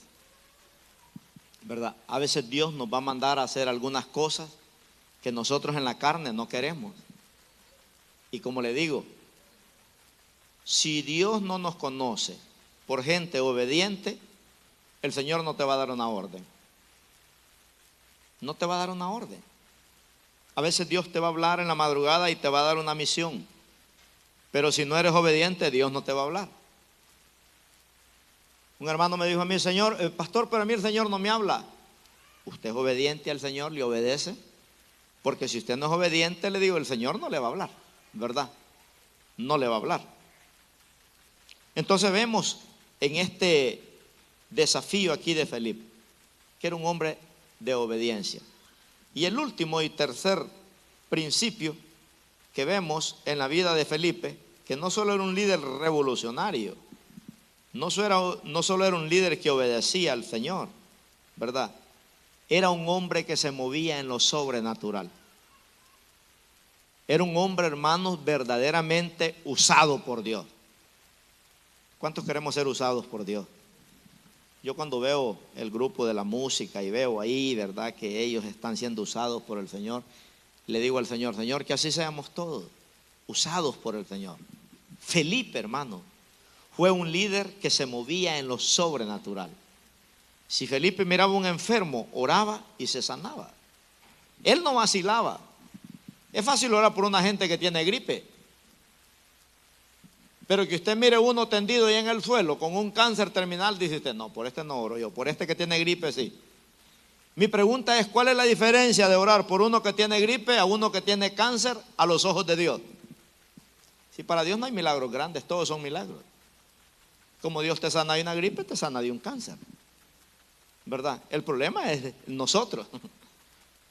¿verdad? A veces Dios nos va a mandar a hacer algunas cosas que nosotros en la carne no queremos. Y como le digo, si Dios no nos conoce por gente obediente, el Señor no te va a dar una orden. No te va a dar una orden. A veces Dios te va a hablar en la madrugada y te va a dar una misión. Pero si no eres obediente, Dios no te va a hablar. Un hermano me dijo a mí: Señor, pastor, pero a mí el Señor no me habla. Usted es obediente al Señor, le obedece. Porque si usted no es obediente, le digo, el Señor no le va a hablar, ¿verdad? No le va a hablar. Entonces vemos en este desafío aquí de Felipe, que era un hombre de obediencia. Y el último y tercer principio que vemos en la vida de Felipe, que no solo era un líder revolucionario, no solo era un líder que obedecía al Señor, ¿verdad? Era un hombre que se movía en lo sobrenatural. Era un hombre, hermanos, verdaderamente usado por Dios. ¿Cuántos queremos ser usados por Dios? Yo cuando veo el grupo de la música y veo ahí, ¿verdad?, que ellos están siendo usados por el Señor, le digo al Señor, Señor, que así seamos todos, usados por el Señor. Felipe, hermano, fue un líder que se movía en lo sobrenatural. Si Felipe miraba a un enfermo, oraba y se sanaba. Él no vacilaba. Es fácil orar por una gente que tiene gripe, pero que usted mire uno tendido ahí en el suelo con un cáncer terminal, dice usted, no, por este no oro yo, por este que tiene gripe sí. Mi pregunta es, ¿cuál es la diferencia de orar por uno que tiene gripe a uno que tiene cáncer a los ojos de Dios? Si para Dios no hay milagros grandes, todos son milagros. Como Dios te sana de una gripe, te sana de un cáncer, ¿verdad? El problema es nosotros.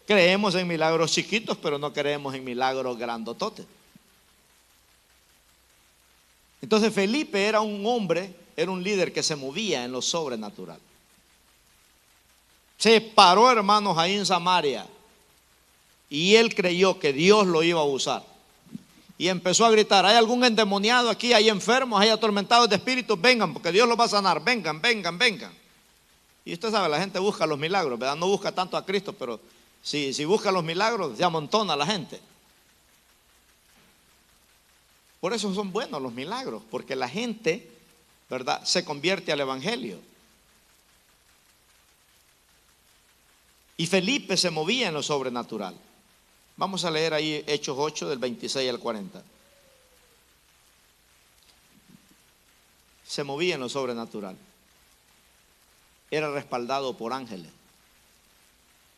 Creemos en milagros chiquitos, pero no creemos en milagros grandototes. Entonces Felipe era un hombre, era un líder que se movía en lo sobrenatural. Se paró, hermanos, ahí en Samaria, y él creyó que Dios lo iba a usar. Y empezó a gritar, ¿hay algún endemoniado aquí? ¿Hay enfermos? ¿Hay atormentados de espíritus? Vengan, porque Dios los va a sanar. Vengan, vengan, vengan. Y usted sabe, la gente busca los milagros, ¿verdad? No busca tanto a Cristo, pero si busca los milagros, se amontona la gente. Por eso son buenos los milagros, porque la gente, ¿verdad?, se convierte al evangelio. Y Felipe se movía en lo sobrenatural. Vamos a leer ahí Hechos 8 del 26 al 40. Se movía en lo sobrenatural. Era respaldado por ángeles.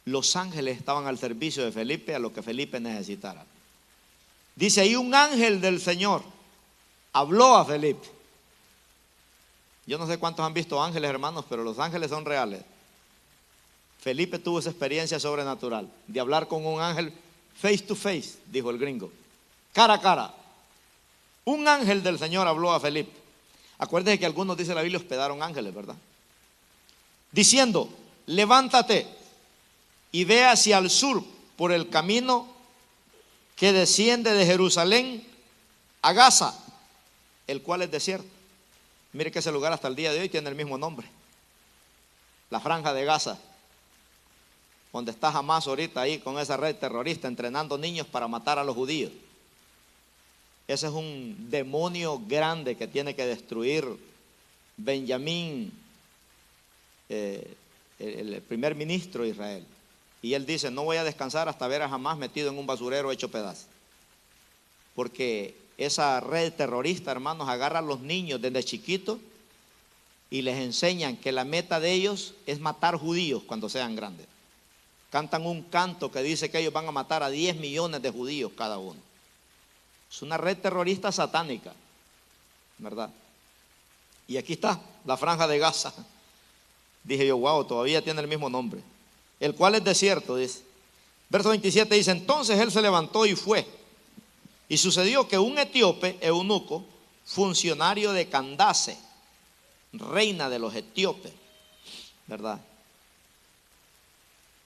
Los ángeles estaban al servicio de Felipe a lo que Felipe necesitara. Dice ahí, un ángel del Señor habló a Felipe. Yo no sé cuántos han visto ángeles, hermanos, pero los ángeles son reales. Felipe tuvo esa experiencia sobrenatural de hablar con un ángel face to face, dijo el gringo, cara a cara. Un ángel del Señor habló a Felipe. Acuérdense que algunos, dice la Biblia, hospedaron ángeles, ¿verdad? Diciendo, levántate y ve hacia el sur por el camino que desciende de Jerusalén a Gaza, el cual es desierto. Mire que ese lugar hasta el día de hoy tiene el mismo nombre, la franja de Gaza, donde está Hamas ahorita ahí con esa red terrorista entrenando niños para matar a los judíos. Ese es un demonio grande que tiene que destruir Benjamín, el primer ministro de Israel. Y él dice, no voy a descansar hasta ver a Hamas metido en un basurero hecho pedazos. Porque esa red terrorista, hermanos, agarra a los niños desde chiquitos y les enseñan que la meta de ellos es matar judíos cuando sean grandes. Cantan un canto que dice que ellos van a matar a 10 millones de judíos cada uno. Es una red terrorista satánica, ¿verdad? Y aquí está la franja de Gaza. Dije yo, wow, todavía tiene el mismo nombre. El cual es desierto, dice. Verso 27 dice, entonces él se levantó y fue. Y sucedió que un etíope, eunuco, funcionario de Candace, reina de los etíopes, ¿verdad?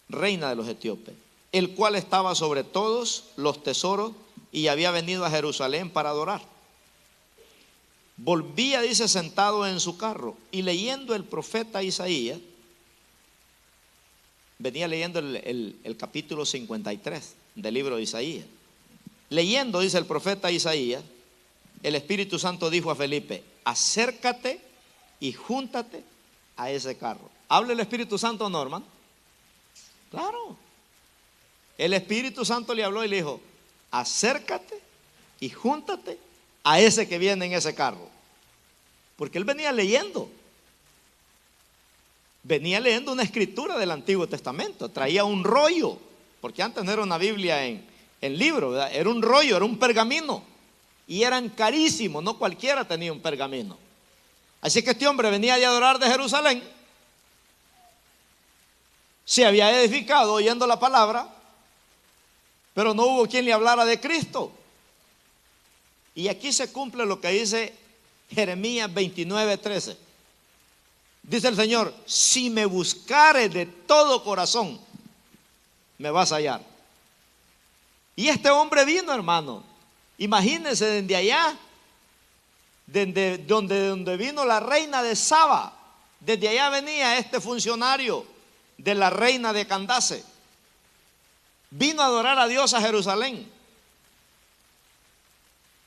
Reina de los etíopes, el cual estaba sobre todos los tesoros y había venido a Jerusalén para adorar. Volvía, dice, sentado en su carro y leyendo el profeta Isaías, venía leyendo el capítulo 53 del libro de Isaías. Leyendo, dice el profeta Isaías, el Espíritu Santo dijo a Felipe, acércate y júntate a ese carro. ¿Habla el Espíritu Santo o no, hermano? Claro. El Espíritu Santo le habló y le dijo, acércate y júntate a ese que viene en ese carro. Porque él venía leyendo una escritura del Antiguo Testamento, traía un rollo, porque antes no era una Biblia en libro, ¿verdad? Era un rollo, era un pergamino, y eran carísimos, no cualquiera tenía un pergamino. Así que este hombre venía de adorar de Jerusalén, se había edificado oyendo la palabra, pero no hubo quien le hablara de Cristo. Y aquí se cumple lo que dice Jeremías 29:13. Dice el Señor, si me buscares de todo corazón, me vas a hallar. Y este hombre vino, hermano. Imagínense desde allá, desde donde vino la reina de Saba, Desde allá venía este funcionario de la reina de Candace. Vino a adorar a Dios a Jerusalén.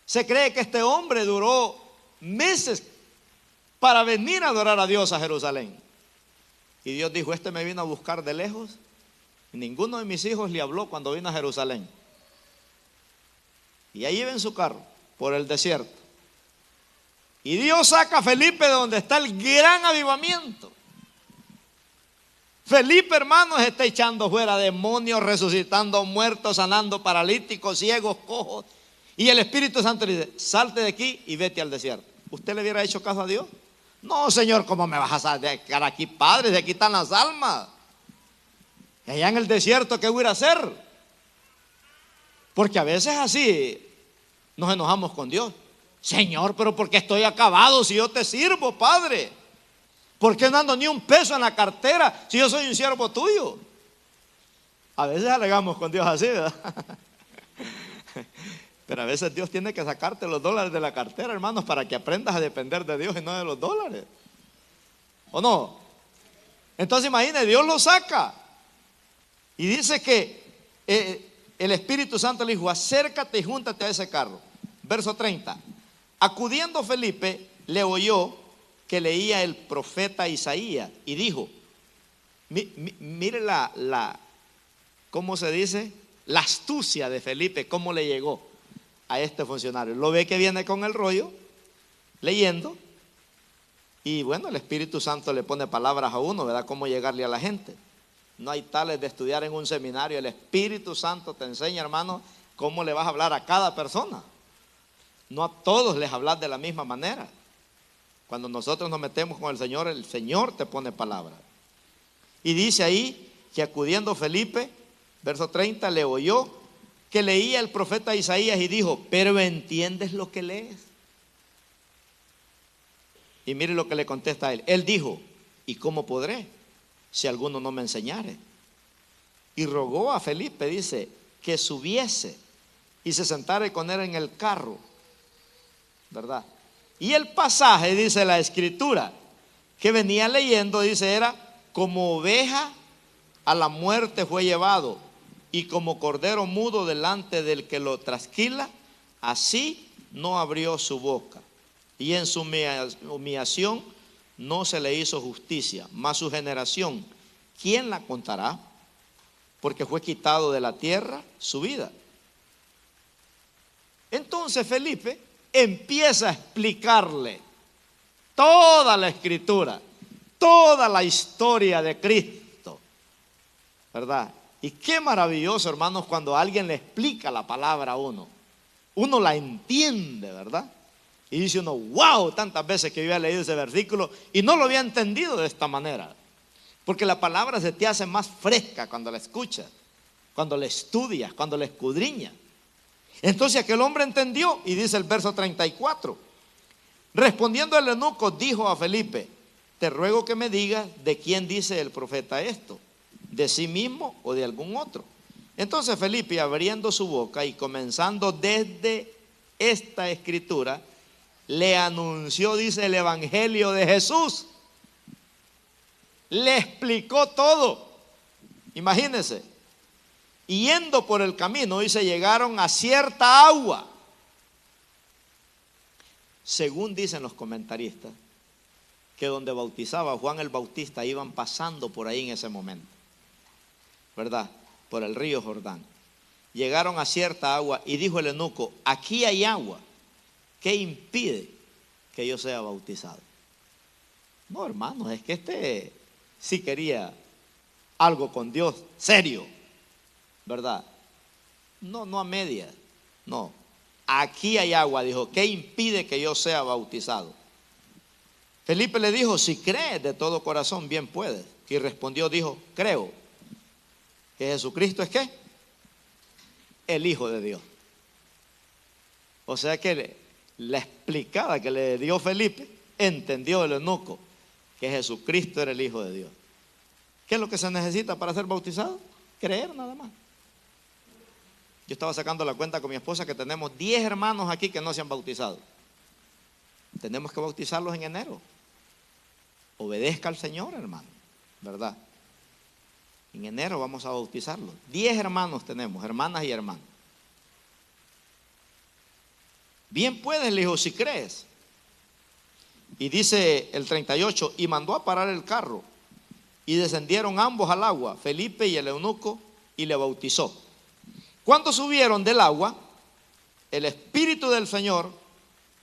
Se cree que este hombre duró meses para venir a adorar a Dios a Jerusalén. Y Dios dijo, este me vino a buscar de lejos. Ninguno de mis hijos le habló cuando vino a Jerusalén. Y ahí iba en su carro, por el desierto. Y Dios saca a Felipe de donde está el gran avivamiento. Felipe, hermanos, está echando fuera demonios, resucitando muertos, sanando paralíticos, ciegos, cojos. Y el Espíritu Santo le dice, salte de aquí y vete al desierto. ¿Usted le hubiera hecho caso a Dios? No, Señor, ¿cómo me vas a sacar aquí, Padre? De aquí están las almas. Y allá en el desierto, ¿qué voy a hacer? Porque a veces así nos enojamos con Dios. Señor, pero ¿por qué estoy acabado si yo te sirvo, Padre? ¿Por qué no ando ni un peso en la cartera si yo soy un siervo tuyo? A veces alegamos con Dios así, ¿verdad? Pero a veces Dios tiene que sacarte los dólares de la cartera, hermanos, para que aprendas a depender de Dios y no de los dólares. ¿O no? Entonces imagínate, Dios lo saca. Y dice que el Espíritu Santo le dijo, acércate y júntate a ese carro. Verso 30. Acudiendo Felipe, le oyó que leía el profeta Isaías y dijo, mire ¿cómo se dice? La astucia de Felipe, cómo le llegó a este funcionario. Lo ve que viene con el rollo, leyendo, y bueno, el Espíritu Santo le pone palabras a uno, ¿verdad? Cómo llegarle a la gente. No hay tales de estudiar en un seminario. El Espíritu Santo te enseña, hermano, cómo le vas a hablar a cada persona. No a todos les hablas de la misma manera. Cuando nosotros nos metemos con el Señor te pone palabras. Y dice ahí que acudiendo Felipe, verso 30, le oyó que leía el profeta Isaías y dijo, pero ¿entiendes lo que lees? Y mire lo que le contesta a él. Él dijo, ¿y cómo podré si alguno no me enseñare? Y rogó a Felipe, dice, que subiese y se sentara con él en el carro, ¿verdad? Y el pasaje, dice la escritura, que venía leyendo, dice, era como oveja a la muerte fue llevado, y como cordero mudo delante del que lo trasquila, así no abrió su boca. Y en su humillación no se le hizo justicia, mas su generación, ¿quién la contará? Porque fue quitado de la tierra su vida. Entonces Felipe empieza a explicarle toda la escritura, toda la historia de Cristo, ¿verdad? Y qué maravilloso, hermanos, cuando alguien le explica la palabra a uno. Uno la entiende, ¿verdad? Y dice uno, wow, tantas veces que yo había leído ese versículo y no lo había entendido de esta manera. Porque la palabra se te hace más fresca cuando la escuchas, cuando la estudias, cuando la escudriñas. Entonces aquel hombre entendió y dice el verso 34. Respondiendo el eunuco, dijo a Felipe, te ruego que me digas de quién dice el profeta esto, de sí mismo o de algún otro. Entonces Felipe, abriendo su boca y comenzando desde esta escritura, le anunció, dice, el evangelio de Jesús. Le explicó todo. Imagínense. Y yendo por el camino, dice, llegaron a cierta agua. Según dicen los comentaristas, que donde bautizaba Juan el Bautista iban pasando por ahí en ese momento, ¿verdad? Por el río Jordán. Llegaron a cierta agua y dijo el eunuco, aquí hay agua. ¿Qué impide que yo sea bautizado? No, hermanos, es que este sí quería algo con Dios serio, ¿verdad? No a medias, no. Aquí hay agua, dijo, ¿qué impide que yo sea bautizado? Felipe le dijo, si crees de todo corazón, bien puedes. Y respondió, dijo, creo que Jesucristo es ¿qué? El Hijo de Dios. O sea que la explicada que le dio Felipe, entendió el eunuco que Jesucristo era el Hijo de Dios. ¿Qué es lo que se necesita para ser bautizado? Creer nada más. Yo estaba sacando la cuenta con mi esposa que tenemos 10 hermanos aquí que no se han bautizado. Tenemos que bautizarlos en enero. Obedezca al Señor, hermano, ¿verdad? En enero vamos a bautizarlo. 10 hermanos tenemos, hermanas y hermanos. Bien puedes, le dijo, si crees. Y dice el 38, y mandó a parar el carro. Y descendieron ambos al agua, Felipe y el eunuco, y le bautizó. Cuando subieron del agua, el Espíritu del Señor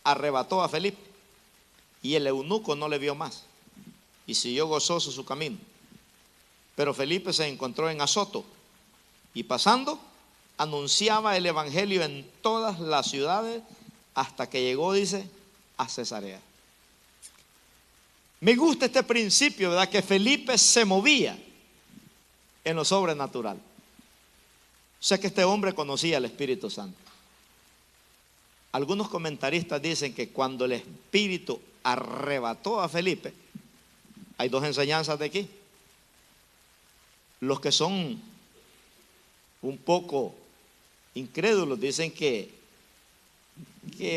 arrebató a Felipe, y el eunuco no le vio más, y siguió gozoso su camino. Pero Felipe se encontró en Azoto, y pasando, anunciaba el evangelio en todas las ciudades, hasta que llegó, dice, a Cesarea. Me gusta este principio, ¿verdad? Que Felipe se movía en lo sobrenatural. O sea que este hombre conocía al Espíritu Santo. Algunos comentaristas dicen que cuando el Espíritu arrebató a Felipe, hay 2 enseñanzas de aquí. Los que son un poco incrédulos dicen que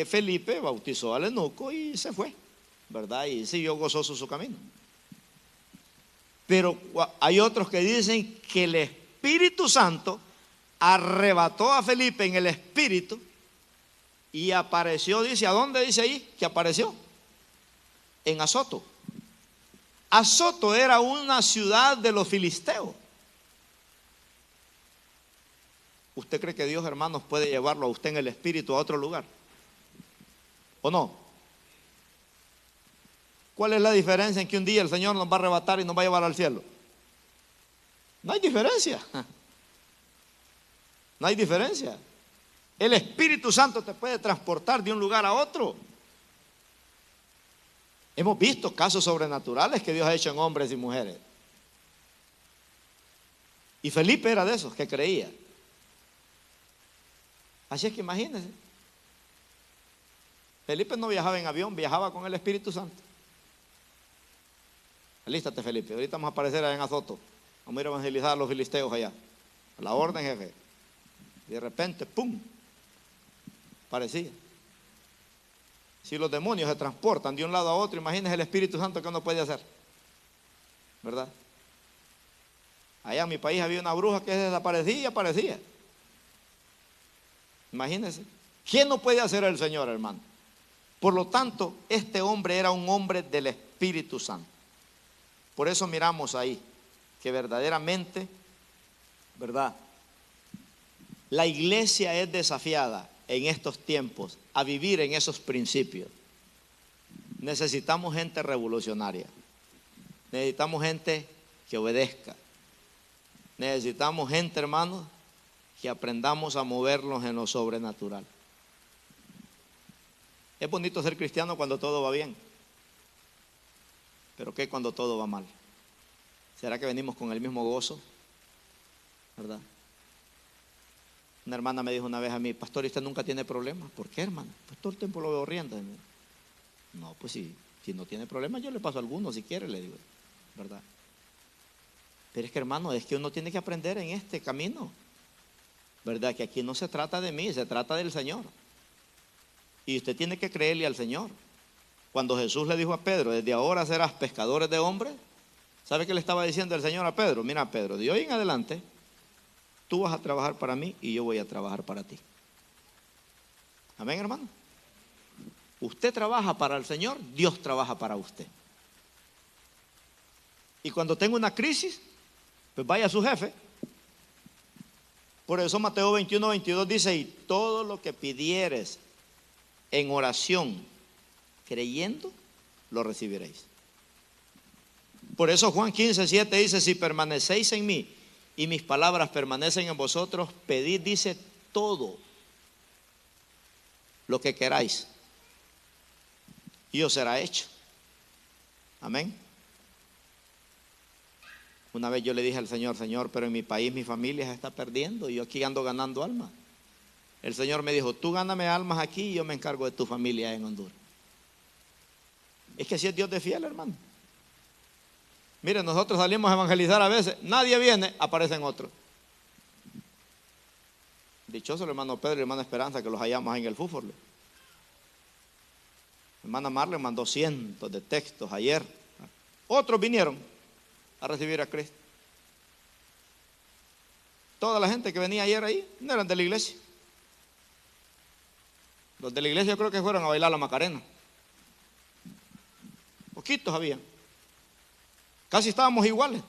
Felipe bautizó al eunuco y se fue, ¿verdad? Y siguió gozoso su camino. Pero hay otros que dicen que el Espíritu Santo arrebató a Felipe en el Espíritu y apareció, dice, ¿a dónde dice ahí que apareció? En Azoto. Azoto era una ciudad de los filisteos. ¿Usted cree que Dios, hermanos, puede llevarlo a usted en el Espíritu a otro lugar? ¿O no? ¿Cuál es la diferencia en que un día el Señor nos va a arrebatar y nos va a llevar al cielo? No hay diferencia. No hay diferencia. El Espíritu Santo te puede transportar de un lugar a otro. Hemos visto casos sobrenaturales que Dios ha hecho en hombres y mujeres. Y Felipe era de esos que creía. Así es que imagínense. Felipe no viajaba en avión, viajaba con el Espíritu Santo. Alístate, Felipe, ahorita vamos a aparecer allá en Azoto. Vamos a ir a evangelizar a los filisteos allá. A la orden, jefe. Y de repente, ¡pum!, parecía. Si los demonios se transportan de un lado a otro, imagínense el Espíritu Santo que uno puede hacer, ¿verdad? Allá en mi país había una bruja que desaparecía y aparecía. Imagínense. ¿Quién no puede hacer el Señor, hermano? Por lo tanto, este hombre era un hombre del Espíritu Santo. Por eso miramos ahí que verdaderamente, ¿verdad?, la iglesia es desafiada en estos tiempos a vivir en esos principios. Necesitamos gente revolucionaria. Necesitamos gente que obedezca. Necesitamos gente, hermanos, que aprendamos a movernos en lo sobrenatural. Es bonito ser cristiano cuando todo va bien. Pero ¿qué cuando todo va mal? ¿Será que venimos con el mismo gozo? ¿Verdad? Una hermana me dijo una vez a mí: pastor, ¿y usted nunca tiene problemas? ¿Por qué, hermana? Pues todo el tiempo lo veo riendo. No, pues si no tiene problemas, yo le paso algunos si quiere, le digo, ¿verdad? Pero es que, hermano, es que uno tiene que aprender en este camino, ¿verdad? Que aquí no se trata de mí, se trata del Señor. Y usted tiene que creerle al Señor. Cuando Jesús le dijo a Pedro: desde ahora serás pescadores de hombres, ¿sabe qué le estaba diciendo el Señor a Pedro? Mira, Pedro, de hoy en adelante tú vas a trabajar para mí y yo voy a trabajar para ti. Amén, hermano. Usted trabaja para el Señor, Dios trabaja para usted. Y cuando tenga una crisis, pues vaya a su jefe. Por eso Mateo 21:22 dice: y todo lo que pidieres en oración, creyendo, lo recibiréis. Por eso Juan 15:7 dice: si permanecéis en mí y mis palabras permanecen en vosotros, pedid, dice, todo lo que queráis y os será hecho. Amén. Una vez yo le dije al Señor: Señor, pero en mi país mi familia se está perdiendo y yo aquí ando ganando almas. El Señor me dijo: tú gáname almas aquí y yo me encargo de tu familia en Honduras. Es que así es Dios de fiel, hermano. Mire, nosotros salimos a evangelizar a veces, nadie viene, aparecen otros. Dichoso el hermano Pedro y la hermana Esperanza que los hallamos en el fútbol. Hermana Marle mandó cientos de textos ayer Otros vinieron a recibir a Cristo. Toda la gente que venía ayer ahí no eran de la iglesia. Los de la iglesia yo creo que fueron a bailar la Macarena. Poquitos había. Casi estábamos iguales.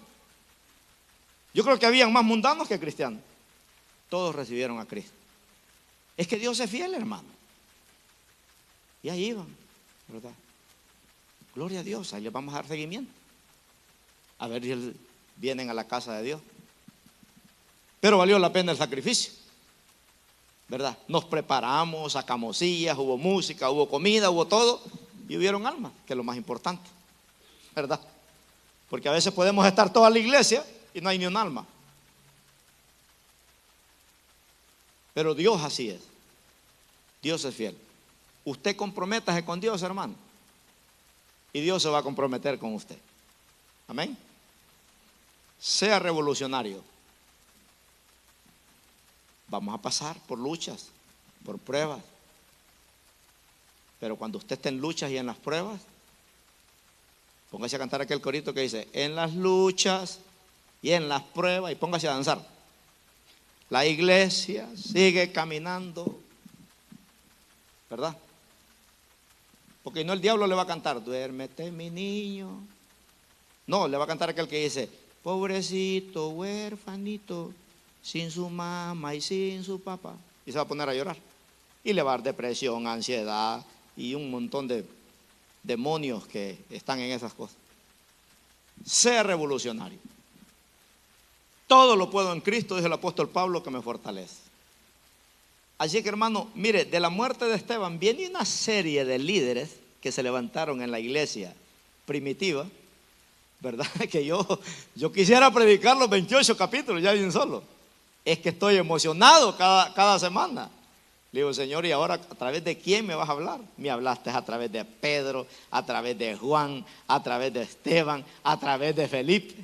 Yo creo que habían más mundanos que cristianos. Todos recibieron a Cristo. Es que Dios es fiel, hermano. Y ahí iban, ¿verdad? Gloria a Dios, ahí les vamos a dar seguimiento. A ver si vienen a la casa de Dios. Pero valió la pena el sacrificio, ¿verdad? Nos preparamos, sacamos sillas, hubo música, hubo comida, hubo todo. Y hubieron almas, que es lo más importante, ¿verdad? Porque a veces podemos estar toda la iglesia y no hay ni un alma. Pero Dios así es. Dios es fiel. Usted comprométase con Dios, hermano, y Dios se va a comprometer con usted. Amén. Sea revolucionario. Vamos a pasar por luchas, por pruebas. Pero cuando usted esté en luchas y en las pruebas, póngase a cantar aquel corito que dice: en las luchas y en las pruebas, y póngase a danzar. La iglesia sigue caminando, ¿verdad? Porque no, el diablo le va a cantar: duérmete mi niño. No, le va a cantar aquel que dice: pobrecito huérfanito, sin su mamá y sin su papá. Y se va a poner a llorar. Y le va a dar depresión, ansiedad y un montón de demonios que están en esas cosas. Sea revolucionario. Todo lo puedo en Cristo, dice el apóstol Pablo, que me fortalece. Así que, hermano, mire, de la muerte de Esteban viene una serie de líderes que se levantaron en la iglesia primitiva, ¿verdad? Que yo quisiera predicar los 28 capítulos ya bien solo. Es que estoy emocionado cada semana. Le digo: Señor, ¿y ahora a través de quién me vas a hablar? Me hablaste a través de Pedro, a través de Juan, a través de Esteban, a través de Felipe.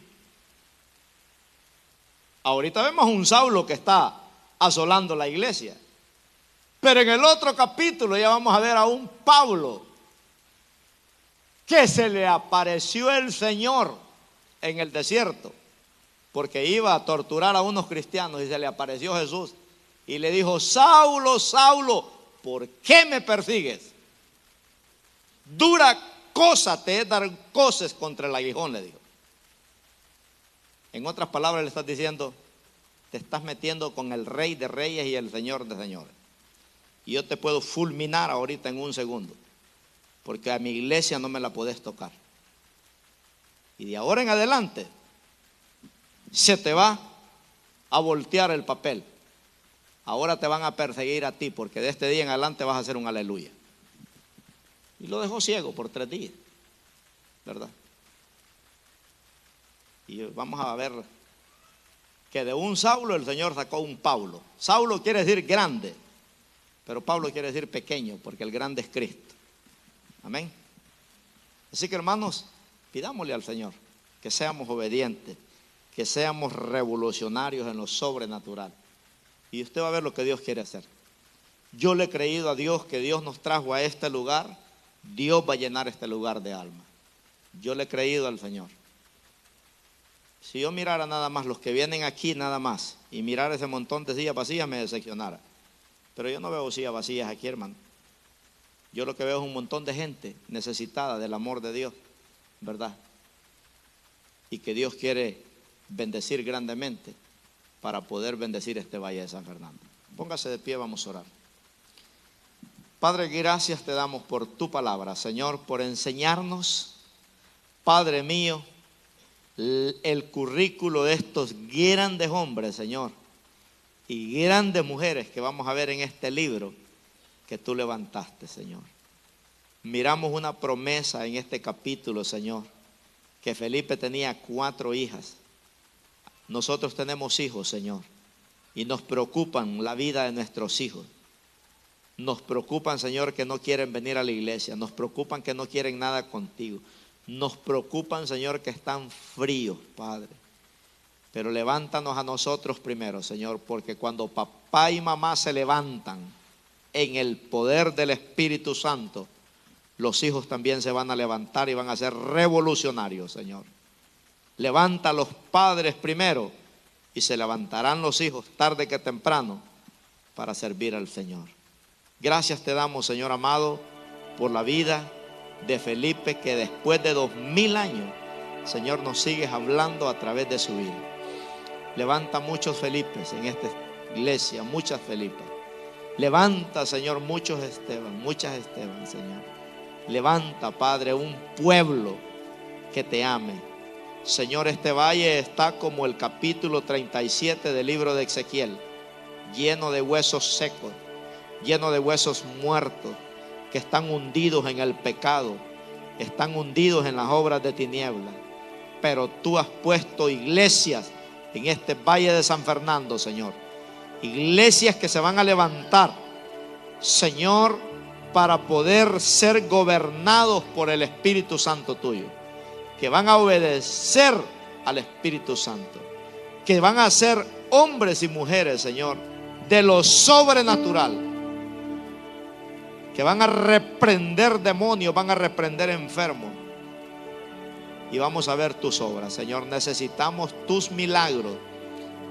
Ahorita vemos a un Saulo que está asolando la iglesia. Pero en el otro capítulo ya vamos a ver a un Pablo que se le apareció el Señor en el desierto, porque iba a torturar a unos cristianos, y se le apareció Jesús y le dijo: Saulo, Saulo, ¿por qué me persigues? Dura cosa te es dar coces contra el aguijón, le dijo. En otras palabras le estás diciendo: te estás metiendo con el Rey de Reyes y el Señor de Señores. Y yo te puedo fulminar ahorita en un segundo, porque a mi iglesia no me la podés tocar. Y de ahora en adelante se te va a voltear el papel. Ahora te van a perseguir a ti, porque de este día en adelante vas a hacer un aleluya. Y lo dejó ciego por 3 días, ¿verdad? Y vamos a ver que de un Saulo el Señor sacó un Pablo. Saulo quiere decir grande, pero Pablo quiere decir pequeño, porque el grande es Cristo. Amén. Así que, hermanos, pidámosle al Señor que seamos obedientes, que seamos revolucionarios en lo sobrenatural. Y usted va a ver lo que Dios quiere hacer. Yo le he creído a Dios que Dios nos trajo a este lugar. Dios va a llenar este lugar de alma. Yo le he creído al Señor. Si yo mirara nada más los que vienen aquí nada más, y mirar ese montón de sillas vacías, me decepcionara. Pero yo no veo sillas vacías aquí, hermano. Yo lo que veo es un montón de gente necesitada del amor de Dios, ¿verdad? Y que Dios quiere bendecir grandemente para poder bendecir este valle de San Fernando. Póngase de pie, vamos a orar. Padre, gracias te damos por tu palabra, Señor, por enseñarnos, Padre mío, el currículo de estos grandes hombres, Señor, y grandes mujeres que vamos a ver en este libro que tú levantaste, Señor. Miramos una promesa en este capítulo, Señor, que Felipe tenía 4 hijas. Nosotros tenemos hijos, Señor, y nos preocupan la vida de nuestros hijos. Nos preocupan, Señor, que no quieren venir a la iglesia. Nos preocupan que no quieren nada contigo. Nos preocupan, Señor, que están fríos, Padre. Pero levántanos a nosotros primero, Señor, porque cuando papá y mamá se levantan en el poder del Espíritu Santo, los hijos también se van a levantar y van a ser revolucionarios, Señor. Levanta a los padres primero y se levantarán los hijos tarde que temprano para servir al Señor. Gracias te damos, Señor amado, por la vida de Felipe, que después de 2000 años, Señor, nos sigues hablando a través de su vida. Levanta muchos Felipes en esta iglesia, muchas Felipas. Levanta, Señor, muchos Esteban, muchas Esteban, Señor. Levanta, Padre, un pueblo que te ame. Señor, este valle está como el capítulo 37 del libro de Ezequiel, lleno de huesos secos, lleno de huesos muertos, que están hundidos en el pecado, están hundidos en las obras de tinieblas. Pero tú has puesto iglesias en este valle de San Fernando, Señor. Iglesias que se van a levantar, Señor, para poder ser gobernados por el Espíritu Santo tuyo, que van a obedecer al Espíritu Santo, que van a ser hombres y mujeres, Señor, de lo sobrenatural, que van a reprender demonios, van a reprender enfermos, y vamos a ver tus obras, Señor. Necesitamos tus milagros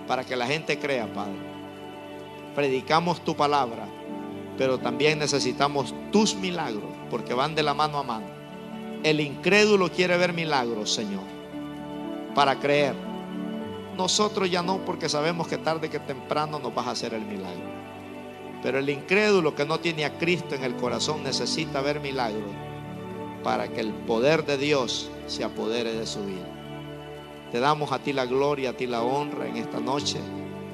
para que la gente crea, Padre. Predicamos tu palabra, pero también necesitamos tus milagros, porque van de la mano a mano. El incrédulo quiere ver milagros, Señor, para creer. Nosotros ya no, porque sabemos que tarde que temprano nos vas a hacer el milagro. Pero el incrédulo que no tiene a Cristo en el corazón necesita ver milagros para que el poder de Dios se apodere de su vida. Te damos a ti la gloria, a ti la honra en esta noche,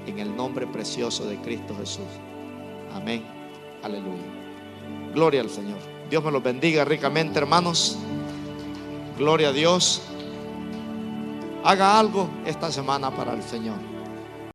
en el nombre precioso de Cristo Jesús. Amén. Aleluya. Gloria al Señor. Dios me los bendiga ricamente, hermanos. Gloria a Dios. Haga algo esta semana para el Señor.